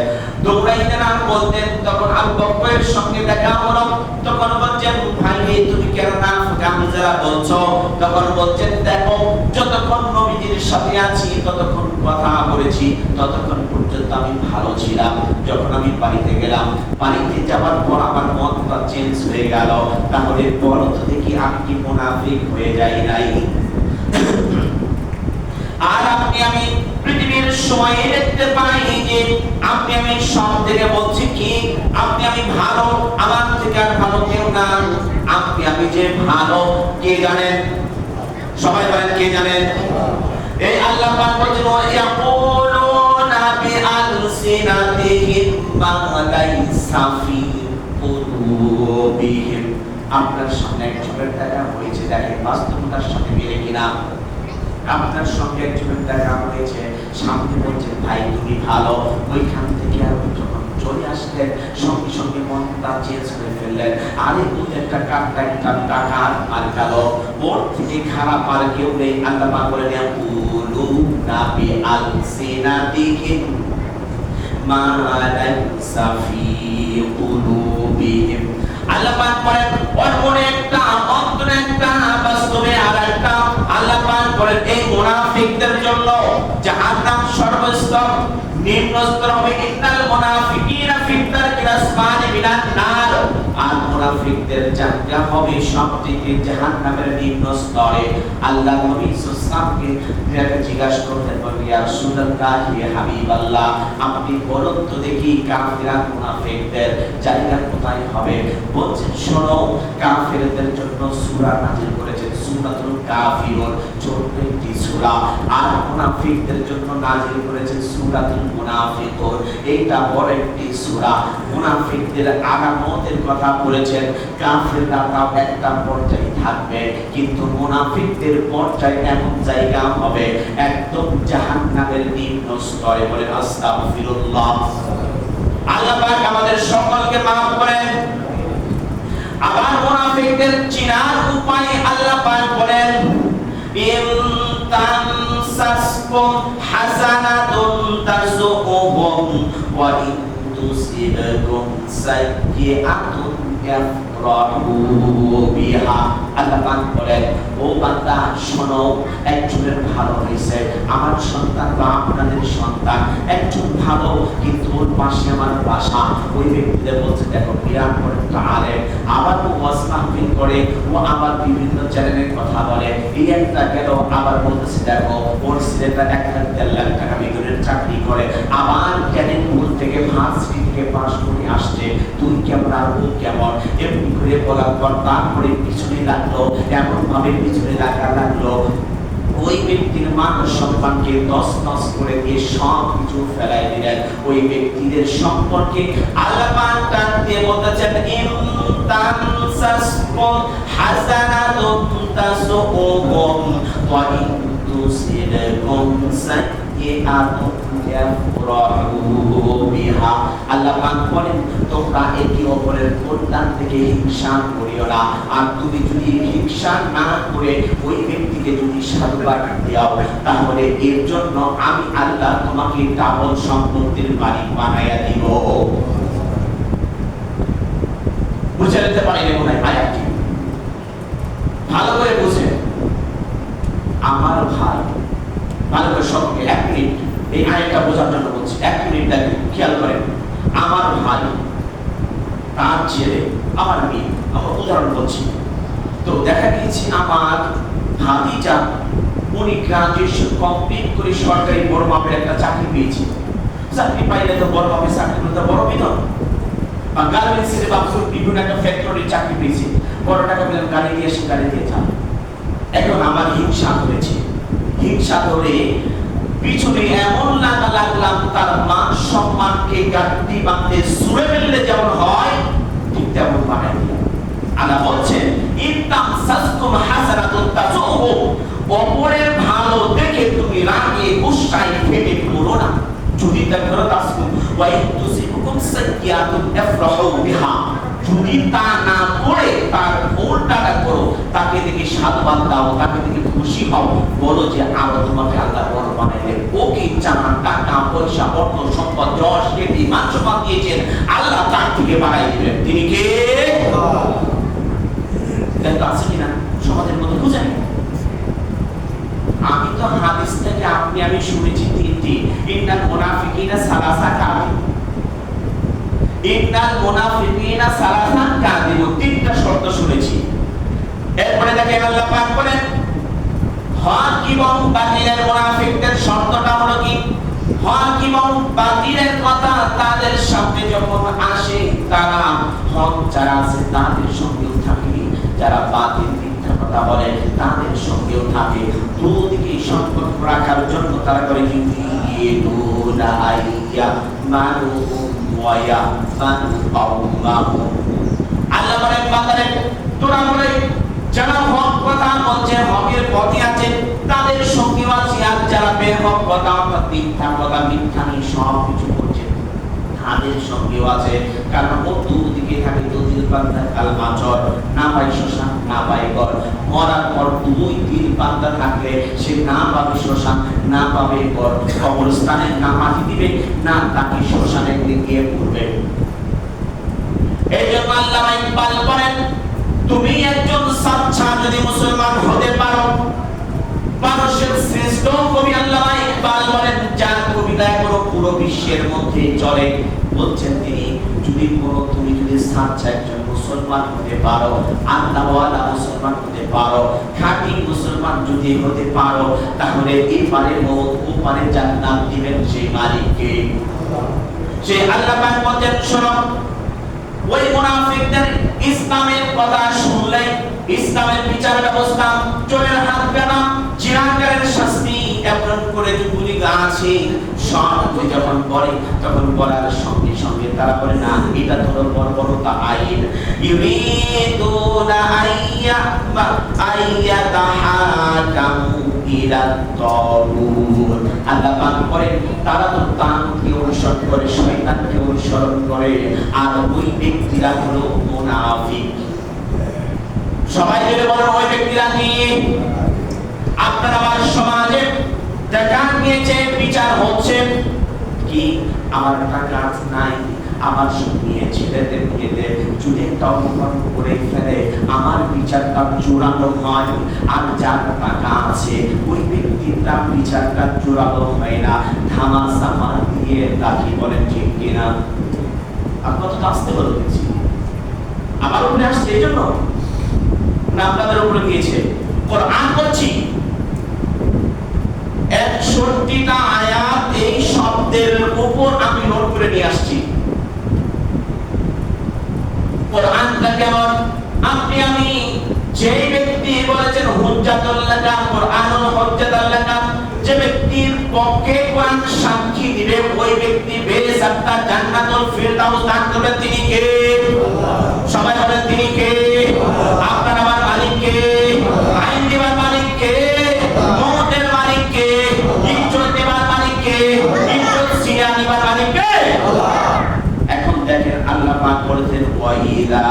A: দৌড়াইতে না বলতেন, তখন আবু বকরের সঙ্গে দেখা হলো, তখন বলছেন ভাই তুমি কেন নাফিকা হামজালা বলছো? তখন বলছেন দেখো, যতক্ষণ নবীজির সাথে আছি ততক্ষণ কথা বলেছি, ততক্ষণ পর্যন্ত আমি ভালো ছিলাম। যখন আমি বাড়িতে গেলাম, বাড়িতে যাওয়ার পর আমার মনটা চেঞ্জ হয়ে গেল। তাহলে বলো তো দেখি আমি কি মুনাফিক হয়ে যাই নাই? আর আমি পৃথিবীর সময়ে দেখতে পাই যে আমি সব থেকে বলছি কি আমি ভালো, আমার থেকে আর ভালো কেউ না। আমি যে ভালো কে জানেন? সবাই বলেন কে জানেন? এই আল্লাহ পাক বলেন ইয়াকুলুনা বিআলসিনাতিহিম মা লাইসা ফি কুলুবিহিম। আপনার সামনে একজনের দেখা হয়েছে, দেখেন বাস্তবতার সাথে মিলে কিনা। আপনার সঙ্গে একজনের দেখা হয়েছে, সামনে বলছেন ভাই তুমি ভালো, ওইখান থেকে আর যখন চলে আসলেন সঙ্গে সঙ্গে মনটা চেঞ্জ করে ফেললেন। আরে ওদের টাকা আর কালো, ওর থেকে খারাপ আর কেউ নেই। আল্লাহ পাক বলেন ইয়াকুলুনা বিআলসিনাতিহিম মা লাইসা ফি কুলুবিহিম। আল্লাহ পাক বলেন ওর মনে একটা, অন্তরে একটা, বাস্তবে আরেকটা। আল্লাহ পাক বলেন এই মুনাফিকদের জন্য জাহান্নাম সর্বস্তর নিম্ন স্তর হবে। ইন্নাল মুনাফিকিনা ফি দারকিল আসফালি মিনান নার। আর মুনাফিকদের জায়গা হবে সবথেকে জাহান্নামের নিম্ন স্তরে। আল্লাহ নবী সাল্লাল্লাহু আলাইহি জিজ্ঞাসা করলেন ইয়া রাসূলুল্লাহ ইয়া হাবিবাল্লাহ, আপনি বলুন তো দেখি কাফির আর মুনাফিকদের জায়গা কোথায় হবে? বলছেন শোনো, কাফিরদের জন্য সূরা নাযিল করেছেন সূরাতুল কাফিরুন, ছোট্ট একটি সূরা। আর মুনাফিকদের জন্য নাযিল করেছেন সূরাতুল মুনাফিকুন, এইটা বড় একটি সূরা। মুনাফিকদের আলামতের কথা বলেছেন। কাফিররা তাও একটা পর্যায়ে থাকবে, কিন্তু মুনাফিকদের পর্যায়ে এমন জায়গা হবে একদম জাহান্নামের নিম্ন স্তরে। বলেন আস্তাগফিরুল্লাহ। আল্লাহ পাক আমাদের সকলকে মাফ করেন। আবার মুনাফিকদের চিনার উপায় আল্লাহ পাক বলেন ইন তামসাসকুম হাসানাতুন তাসুহুম ওয়া ইন তুসিবকুম সাইয়্যাতুন ইয়াফরাহু বিহা। আল্লাহ পাক বলেন ও বান্দা শোনো, একজনের ভালো হয়েছে, আমার সন্তান বা আপনাদের সন্তান একজন ভালো, কিন্তু ওর পাশে আমার বাসা। ওই ব্যক্তিদের বলছে দেখো বিরাট করে আলেম, আবার ও ওয়াজ মাহফিল করে, ও আবার বিভিন্ন চ্যানেলের কথা বলে। এই একটা গেল, আবার বলতেছে দেখো ওর ছেলেটা 1.5 লাখ টাকা বেতনের চাকরি করে, আবার ক্যাডেট স্কুল থেকে ভার্সিটি থেকে পাস করে আসছে, তুই কেমন আর ও কেমন, এমনি করে বলার পর তারপরে পিছনে লাগলো, এমন ভাবে পিছনে লাগলো। ওই ব্যক্তির মান সম্মানকে তছনছ করে দিয়ে সব কিছু ফেলাই দিলেন। ওই ব্যক্তিদের সম্পর্কে আল্লাহ পাক ডাক দিয়ে বলতেছেন, ইন তানসাসকুম হাসানাতুন তাসুকুম ওয়া ইন তুসিবকুম সাইয়্যাতুন ইয়াফরাহু বিহা। আল্লাহ পাক বলেন, তোমরা একে অপরের কল্যাণ থেকে হিংসা করিও না। আর তুমি যদি হিংসা না করে ওই ব্যক্তিকে যদি সাধুবাদ দাও, তাহলে এর জন্য আমি আল্লাহ তোমাকে ডাবল সম্পত্তির মালিক বানাইয়া দিব। বুঝে নিতে পারিনি মনে হয় আয়াতটি, ভালো করে বুঝে। আমার ভাই, ভালো করে সবকে 1 মিনিট এই আয়াতটা বোঝার জন্য বলছি, 1 মিনিট দেখেন, খেয়াল করেন। আমার ভাই, তার ছেলে, আমার মেয়ে, আমার উদাহরণ বলছি। তো দেখা গিয়েছে আমার ভাতিজা, উনি গ্রাজুয়েশন কমপ্লিট করে সরকারি বড় মাপের একটা চাকরি পেয়েছে। চাকরি পাইলে তো বড় মাপের চাকরি করতে বড় বেতন, বা গার্মেন্টসের বা বিভিন্ন একটা ফ্যাক্টরির চাকরি পেয়েছে, বড় টাকা পেলাম, গাড়ি দিয়ে এসে গাড়ি দিয়ে যান। এখন আমার হিংসা হয়েছে, হিংসা ধরে পিছনে এমন লাগলাম তার মান সম্মানকে গাঁটটি বাঁধতে ছুঁড়ে ফেললে যেমন হয়, ঠিক তেমন বানাই দিলাম। আল্লাহ বলছেন, ইনতাম সাসকুম হাসানাতুন তাসুহু, অপরের ভালো দেখে তুমি রাগে গুসায় ফেটে পড়ো না। যদি দেখো তাসকুম ওয়া ইন তুসিবকুম সাইয়্যাতুন ইয়াফরাহু বিহা, যদি তা না করে তার উল্টাটা করো, তাকে দেখে সাধুবাদ দাও, তাকে দেখে খুশি হও, বলো যে আরো তোমাকে আল্লাহ বড় বানাইলেন। ওকে জানা টাকা পয়সা অর্থ সম্পদ যশ কীর্তি মান সম্মান দিয়েছেন, আল্লাহ তার থেকে বাড়াই দিবেন। তিনি কে? দেখো আছে কিনা সমাজের মধ্যে বুঝেন। আমি তো হাদিস থেকে আমি শুনেছি 3টি, ইন্নাল মুনাফিকিনা সালাসা কাযিব, ইন্নাল মুনাফিকিনা সালাসা কাযিব, 3টা শর্ত শুনেছি। এরপরে দেখেন আল্লাহ পাক বলেন, হক এবং বাতিলের মুনাফিকদের শর্তটা হলো কি? হক এবং বাতিলের কথা তাদের সামনে যখন আসে, তারা হক যারা আছে তাদের সঙ্গেও থাকে, যারা বাতিল মিথ্যা কথা বলে তাদের সঙ্গেও থাকে। দুদিকে সম্পর্ক রাখার জন্য তারা করে কি? ইয়েদুনা আইয়া মানু ওয়া মানু আউমাহু। আল্লাহ বলেন, বান্দারে তোরা বলে যারা হক কথা বলছে, হকের পথে আছে, তাদের সঙ্গেও আছে। আর যারা বেহক কথা অর্থাৎ মিথ্যা কথা, মিথ্যা নিয়ে সব কিছু করছে, তাদের সঙ্গেও আছে। কারণ ও দুদিকে থাকে। দুদিন বান্দা কালমা চর, না পাই শ্মশান, না পাই ঘর। মরার পর 2-3 বান্দা থাকলে সে না পাবে শ্মশান, না পাবে ঘর। কবরস্থানে না মাটি দিবে, না তাকে শ্মশানে গিয়ে পড়বে। এই জন্য আল্লামা ইকবাল বলেন, তুমি একজন সাচ্চা যদি মুসলমান হতে পারো, মানুষের শ্রেষ্ঠ কবি আল্লামা ইকবাল বলেন, যার কবিতা পুরো পুরো বিশ্বের মধ্যে চলে, বলছেন তিনি, তুমি যদি সাচ্চা একজন মুসলমান হতে পারো, আল্লাহওয়ালা মুসলমান হতে পারো, খাঁটি মুসলমান যদি হতে পারো, তাহলে এপারে মওত ওপারে জান্নাত দিবেন সেই মালিককে। সেই আল্লাহ পাক বলেন, শোনো, ওই মুনাফিকদের ইসলামের কথা শুনলে ইসলামের বিচার ব্যবস্থা, চোরের হাত কাটা, জিনাকারের শাস্তি, এমন করে যেগুলি আছে সব যখন বলে, তখন বলার সঙ্গে সঙ্গে তারা বলে, না এটা ধরো বর্বরতা আইন। ইউরিদুনা আইয়া তাহাকামু ইলা তাগুত। আল্লাহ পাক বলেন, তারা তো তাগুতকে অনুসরণ করে, শয়তানকে অনুসরণ করে, আর ওই ব্যক্তিরা হলো মুনাফিক। সবাই যদি বলেন ওই ব্যক্তিরা কি? আপনার আমার সমাজে টাকা নিয়েছে, বিচার হচ্ছে কি? আমার টাকা নাই, আমার সঙ্গে ছেলেদের মেয়েদের যদি একটা অপকর্ম করে ফেলে, আমার বিচারটা চূড়ান্ত হয়। আর যার টাকা আছে ওই ব্যক্তিটা বিচারটা চূড়ান্ত হয় না, ধামাচাপা দিয়ে রাখি। বলেন ঠিক কিনা? আপনার তো আসতে বলেছি, আমার উপরে আসছে এই জন্য না আপনাদের উপরে গিয়েছে। কোরআন বলছি 61টা আয়াত এই শব্দের উপর আমি নোট করে নিয়ে আসছি। কোরআনটা কেমন? আমি যে ব্যক্তি বলেছেন হুজ্জাতুল লাকা, কোরআনুল হুজ্জাতুল লাকা, পক্ষে কোরআন সাক্ষী দিবে ওই ব্যক্তি বেসাক্তা জান্নাতুল ফিরদাউস দান করবে তিনি কে? আল্লাহ। সবাই বলেন তিনি কে? আপনার আমার মালিক কে? আইন দেবার মালিক কে? মওতের মালিক কে? ইজ্জত দেবার মালিক কে? ইজ্জত ছিনিয়ে নেবার মালিক কে? আল্লাহ। এখন দেখেন আল্লাহ পাক বলেছেন ওয়াইলা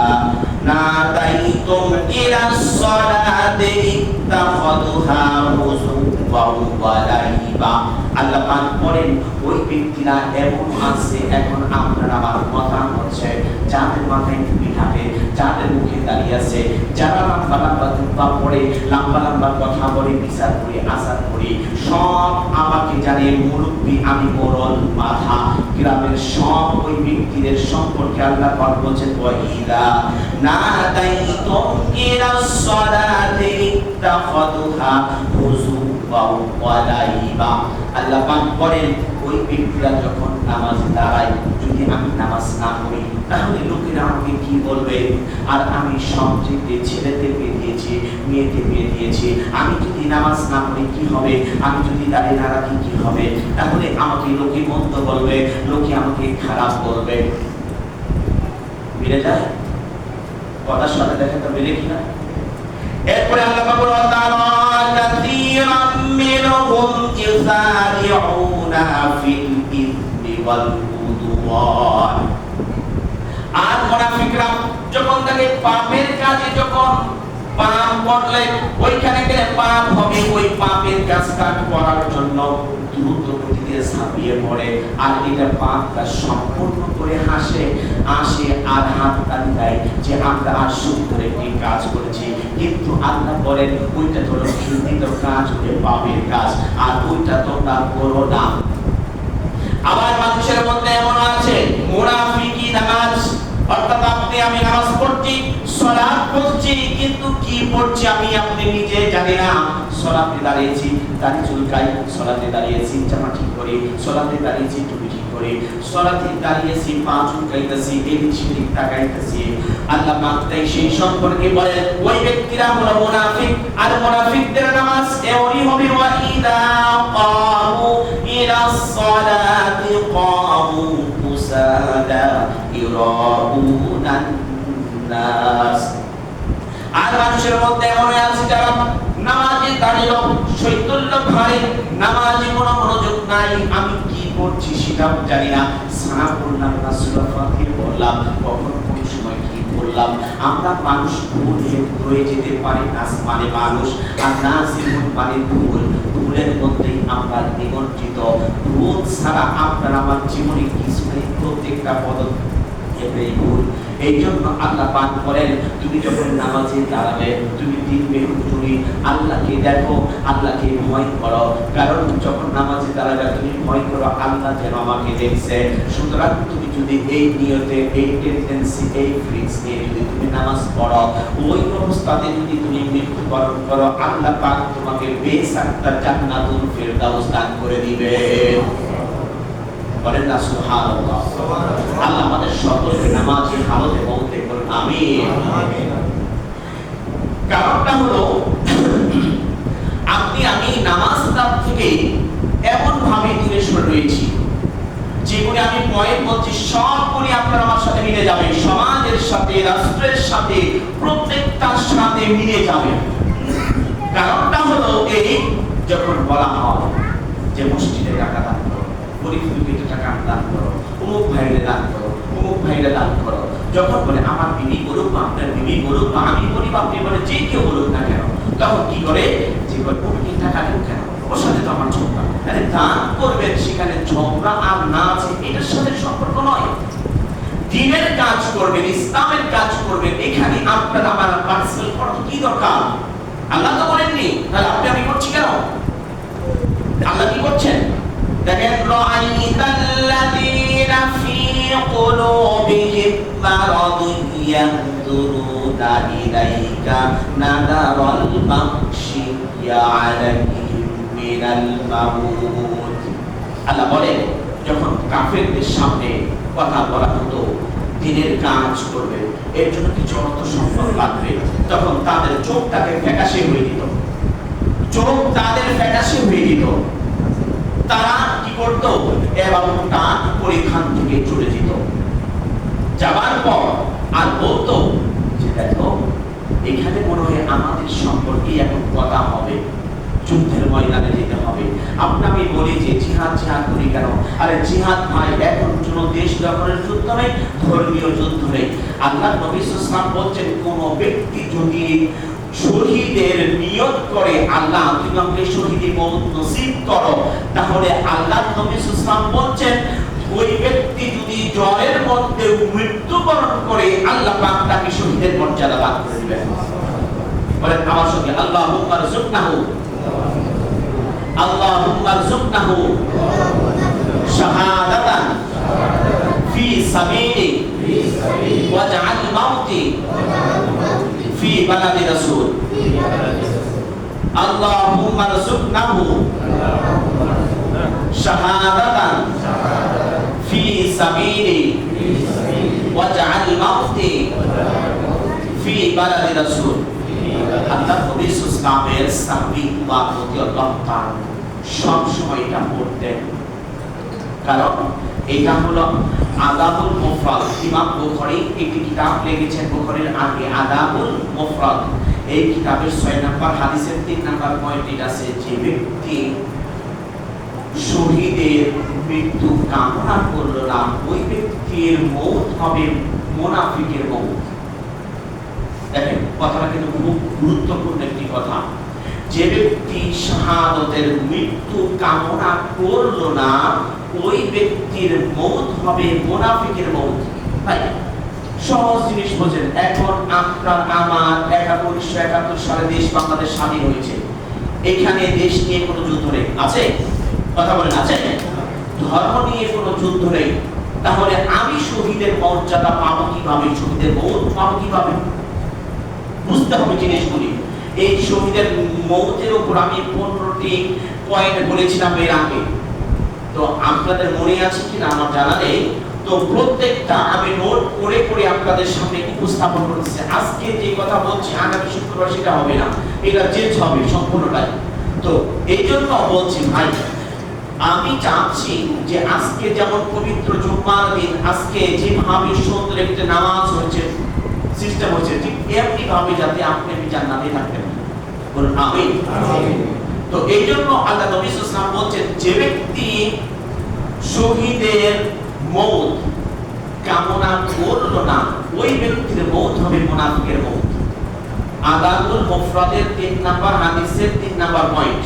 A: নাদাইতুম ইলাস সালাতি ইত্তাখাযুহা হুজুওয়া ওয়া লাইবা। আল্লাহ পাক বলেন ওই ব্যক্তিরা এমন আছে, এখন আপনার আমার কথা হচ্ছে যাদের মাথায় টুপি থাকে, যাদের মুখে দাঁড়িয়ে আছে, যারা লম্বা লম্বা জুব্বা পরে লম্বা লম্বা কথা বলে বিচার করে আচার করে সব আমাকে জানে মুরব্বী, আমি বড় মাথা, গ্রামের সব ওই ব্যক্তিদের সম্পর্কে আল্লাহ পাক বলেন ওয়াইলা নাদাইতুম ইলাস সালাতি ইত্তাখাযুহা হুজুওয়া ওয়া লাইবা। আল্লাহ পাক বলেন ওই ব্যক্তিরা যখন নামাজে দাঁড়ায়, যদি আমি নামাজ না পড়ি তাহলে লোকেরা আমাকে কি বলবে? আর আমি সবচেয়ে ছেলেতে বিয়ে দিয়েছি, মেয়েতে বিয়ে দিয়েছি, আমি যদি নামাজ না পড়ি কি হবে? আমি যদি দাঁড়িয়ে না রাখি কি হবে? তাহলে আমাকে লোকে মন্দ বলবে, লোকে আমাকে খারাপ বলবে। মিলে যায় কথার সাথে? দেখেন তো মিলে কিনা। এরপরে আল্লাহ পাক বলেন তারা কাসীরাম মিনহুম ইসারিউনা ফিল ইসমি ওয়াল উদওয়ান। আর মুনাফিকরা যখন তাকে পাপের কাজে যখন পাপ করলে ওইখানে গেলে পাপ হবে, ওই পাপের কাজটা করার জন্য দ্রুত গতিতে ঝাঁপিয়ে পড়ে আর এটা পাপটা সম্পূর্ণ করে আসে আর হাত তালি দেয় যে আমরা আর সুন্দর একটি কাজ করেছি। কিন্তু আল্লাহ বলেন ওইটা হলো ঘৃণিত কাজ, ওই পাপের কাজ, আর ওইটা তোমরা করো না। আবার মানুষের মধ্যে এমন আছে মুনাফিকি নামাজ, অর্থাৎ আপনি আমি নামাজ পড়ছি, সালাত পড়ছি, কিন্তু কি পড়ছি আমি আপনি নিজে জানি না। সালাতে দাঁড়িয়েছি, দাড়ি চুলকাই, সালাতে দাঁড়িয়েছি, জামা ঠিক করে, সালাতে দাঁড়িয়েছি, টুপি ঠিক করে, সালাতে দাঁড়িয়েছি, পা চুলকাইতেছি, এদিক সেদিক তাকাইতেছি। আল্লাহ পাক তাই সেই সম্পর্কে বলেন ওই ব্যক্তিরা হলো মুনাফিক। আর মুনাফিকদের নামাজ এমনই হবে ওয়াইদা ক্বামু ইলাস সালাতি ক্বামু কুসালা ইরাউনান নাস। আর মানুষের মধ্যে এমন আছে যারা নামাজে দাঁড়িয়ে শৈতল্য ঘরে নামাজে কোনো মনোযোগ নাই, আমি কি পড়ছি সেটাও জানি না, সানা পড়লাম না সূরা ফাতিহা পড়লাম, কখন কোন সময় কি পড়লাম। আমরা মানুষ ভুল হয়ে যেতে পারি, নাস মানে মানুষ, আর নাসিম মানে ভুল। ভুলের মধ্যেই আমরা নিমন্ত্রিত, ভুল ছাড়া আপনার আমার জীবনে কিছু নেই, প্রত্যেকটা পদক্ষেপে ভুল। এই জন্য আল্লাহ পাক বলেন তুমি যখন নামাজে দাঁড়াবে তুমি দিনবে হুজুরি, আল্লাহকে দেখো, আল্লাহকে ভয় করো, কারণ যখন নামাজে দাঁড়াবে তুমি ভয় করো আল্লাহ যেন আমাকে দেখছে। সুতরাং তুমি যদি এই নিয়তে, এই টেন্ডেন্সি, এই ফিক্স নিয়ে যদি তুমি নামাজ পড়ো, ওই অবস্থাতে যদি তুমি মৃত্যুবরণ করো, আল্লাহ পাক তোমাকে বেসাক্তা জান্নাতুল ফিরদাউস দান করে দিবে। বলেন না সুবহানাল্লাহ। আল্লাহ আমাদের সকলকে নামাজি হালতে মওতে করুন, আমিন। কারণটা হলো আপনি আমি নামাজটা থেকে এমন ভাবে দূরে সরে রয়েছি যেগুলি আমি পয়েন্ট বলছি সবগুলি আপনার আমার সাথে মিলে যাবে, সমাজের সাথে, রাষ্ট্রের সাথে, প্রত্যেকটার সাথে মিলে যাবে। কারণটা হলো এই, যখন বলা হয় যে মসজিদে টাকা দান করো, গরিব টাকা দান করো, অমুক ভাইরে দান করো, অমুক ভাইরে দান করো, যখন বলে আমার বিবি বলুক বা আপনার বিবি বলুক বা আমি বলি বা আপনি বলে যে কেউ বলুক না কেন, তখন কি করে যে ওকে টাকা দেব কেন, ওর সাথে তো আমার ঝগড়া। আরে দান করবেন, সেখানে ঝগড়া আর না আছে এটার সাথে সম্পর্ক নয়। দ্বীনের কাজ করবেন, ইসলামের কাজ করবেন, এখানে আপনার আমার পার্সোনাল করা কি দরকার? আল্লাহ তো বলেননি, তাহলে আপনি আমি করছি কেন? আল্লাহ কি করছেন দেখেন, রাআইতাল্লাযীনা ফী কুলুবিহিম মারাদুন ইয়ানজুরুনা ইলাইকা নাদারাল মাগশিয়্যা আলাইহিম মিনাল মাউত। আল্লাহ বলেন যখন কাফেরদের সামনে কথা বলা হতো দ্বীনের কাজ করবে, এর জন্য কিছু অর্থ সম্পদ লাগবে, তখন তাদের চোখটাকে ফ্যাকাশে হয়ে দিত, চোখ তাদের ফ্যাকাশে হয়ে দিত। তারা কি করতো, এবার টান করে এখান থেকে চলে যেত। যাবার পর আর বলতো যে দেখো এখানে মনে হয় আমাদের সম্পর্কে এখন কথা হবে, যুদ্ধের ময়দানে যেতে হবে। আমি বলি যে জিহাদ জিহাদ করি কেন? আরে জিহাদ ভাই এখন কোন দেশ দখলের যুদ্ধ নেই, ধর্মীয় যুদ্ধ নেই। আল্লাহ নবী সাল্লাল্লাহু আলাইহি ওয়াসাল্লাম বলছেন কোন ব্যক্তি যদি শহীদের নিয়ত করে, আল্লাহ তুমি আমাকে শহীদি মওত নসিব করো, তাহলে আল্লাহ নবী সাল্লাল্লাহু আলাইহি ওয়াসাল্লাম বলছেন ওই ব্যক্তি যদি জ্বরের মধ্যে মৃত্যুবরণ করে, আল্লাহ পাক তাকে শহীদের মর্যাদা দান করে দিবেন। বলেন আমার সঙ্গে আল্লাহুম্মা রযুকনাহু আল্লাহুম্মা রযুকনাহু শাহাদাতান ফি সাবিলি ওয়াজআল মাউতি ফি বালাদি রাসূল। আল্লাহুম্মা রযুকনাহু শাহাদাতান ফি সাবিলি ওয়াজআল মাউতি ফি বালাদি রাসূল। আল্লাহ নবী সাল্লাল্লাহু আলাইহি ওয়াসাল্লামের সাহাবী রাদিয়াল্লাহু তাআলা সব সময় এটা পড়তেন, কারণ এটা হলো আদাবুল মুফরাদ। ইমাম বুখারী একটি কিতাব লিখেছেন, বুখারীর আগে আদাবুল মুফরাদ। এই কিতাবের 6 নম্বর হাদিসের 3 নম্বর পয়েন্ট এটা আছে যে ব্যক্তি শহীদের মৃত্যু কামনা করল না, ওই ব্যক্তির মওত হবে মুনাফিকের মওত। দেখেন কথাটা কিন্তু খুব গুরুত্বপূর্ণ একটি কথা। যে ব্যক্তি শাহাদাতের মৃত্যু কামনা করল না, ওই ব্যক্তির মওত হবে মুনাফিকের মওত। ভাই সহজ জিনিস বোঝেন, এখন আপনার আমার 1971 সালে দেশ বাংলাদেশ স্বাধীন হয়েছে, এখানে দেশ নিয়ে কোনো যুদ্ধ নেই, আছে? কথা বলেন আছে? ধর্ম নিয়ে কোনো যুদ্ধ নেই। তাহলে আমি শহীদের মর্যাদা পাবো কিভাবে, শহীদের মওত পাবো কিভাবে? বুঝতে হবে জিনিসগুলি। এই শহীদের মওতের উপর আমি 15টি পয়েন্ট বলেছিলাম এর আগে, তো আপনাদের মনে আছে কিনা আমার জানা নেই। তো প্রত্যেকটা আমি নোট করে করে আপনাদের সামনে উপস্থাপন করতেছি। আজকে যে কথা বলছি আগামী শুক্রবার সেটা হবে না, এটা চেঞ্জ হবে সম্পূর্ণটাই। তো এই জন্য বলছি ভাই, আমি চাচ্ছি যে আজকে যেমন পবিত্র জুম্মার দিন, আজকে যেভাবে সুন্দর একটা নামাজ হয়েছে, সিস্টেম হয়েছে, ঠিক এমনি ভাবে যাতে আপনি জান্নাতে থাকতে পারেন। বলুন আমিন। তো এই জন্য আল্লাহ নবী সাল্লাল্লাহু আলাইহি ওয়াসাল্লাম বলছেন যে ব্যক্তি শহীদের মওত কামনা করল না, ওই ব্যক্তির মওত হবে মুনাফিকের মওত। আদাবুল মুফরাদের 3 নাম্বার হাদিসের 3 নাম্বার পয়েন্ট,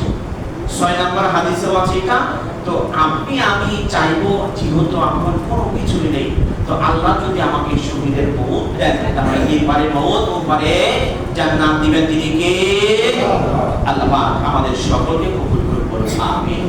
A: 6 নাম্বার হাদিসেও আছে এটা। তো আমি চাইবো যেহেতু আমার কোনো কিছুই নেই, তো আল্লাহ যদি আমাকে শহীদের মওত দেন, তাহলে এই পারে মওত ও পারে জান্নাত দিবেন তিনি কে? আল্লাহ পাক আমাদের সকলকে কবুল করুন। আমিন।